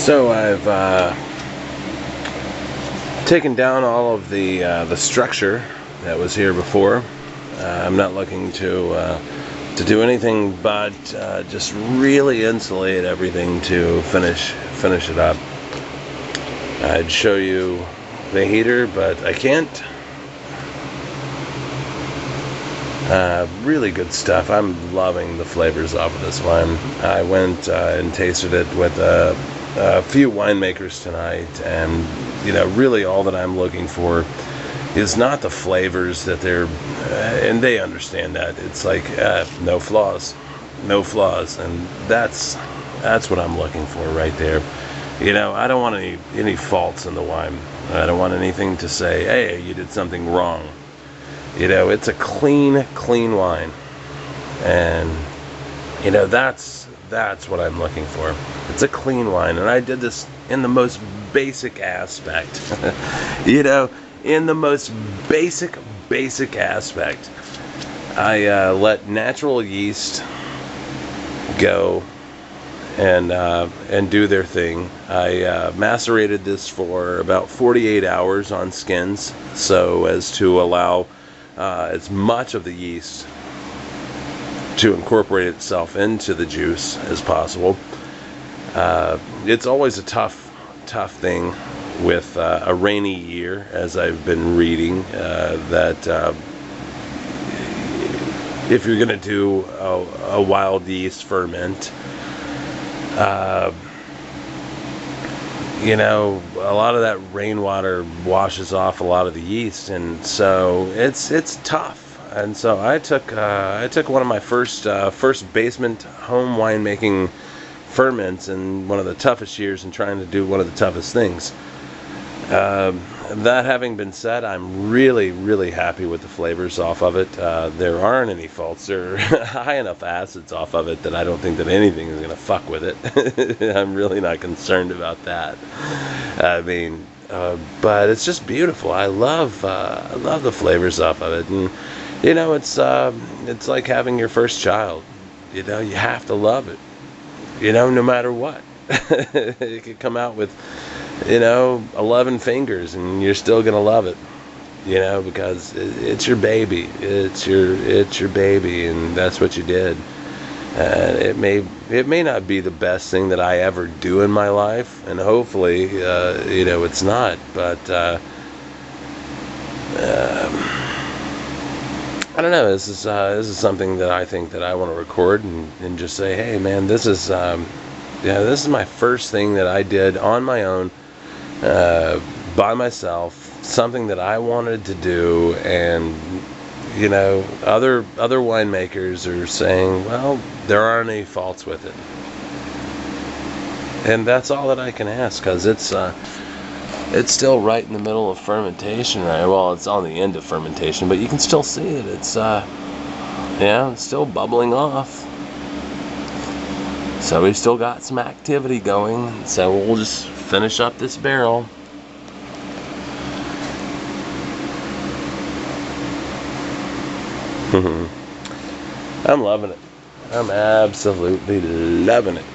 So I've taken down all of the structure that was here before. I'm not looking to do anything but just really insulate everything to finish it up. I'd show you the heater, but I can't. Really good stuff. I'm loving the flavors off of this wine. I went and tasted it with a few winemakers tonight, and really all that I'm looking for is not the flavors that they're, and they understand that. It's like no flaws, and that's what I'm looking for right there. I don't want any faults in the wine. I don't want anything to say, hey, you did something wrong. It's a clean wine, and that's what I'm looking for. It's a clean wine, and I did this in the most basic aspect. In the most basic aspect, I let natural yeast go and do their thing. I macerated this for about 48 hours on skins, so as to allow as much of the yeast to incorporate itself into the juice as possible. It's always a tough thing with a rainy year, as I've been reading, that if you're going to do a wild yeast ferment, a lot of that rainwater washes off a lot of the yeast, and so it's tough. And so I took one of my first basement home winemaking ferments in one of the toughest years and trying to do one of the toughest things. That having been said, I'm really happy with the flavors off of it. There aren't any faults. There are high enough acids off of it that I don't think that anything is going to fuck with it. I'm really not concerned about that. I mean, but it's just beautiful. I love the flavors off of it, and it's like having your first child. You have to love it. No matter what. It could come out with 11 fingers and you're still gonna love it, because it's your baby. It's your baby, and that's what you did. And it may not be the best thing that I ever do in my life, and hopefully it's not, but I don't know. This is something that I think that I want to record and just say, hey man, this is my first thing that I did on my own, by myself, something that I wanted to do, and other winemakers are saying, well, there aren't any faults with it, and that's all that I can ask, because it's still right in the middle of fermentation, right? Well, it's on the end of fermentation, but you can still see it. It's it's still bubbling off. So we've still got some activity going, so we'll just finish up this barrel. I'm loving it. I'm absolutely loving it.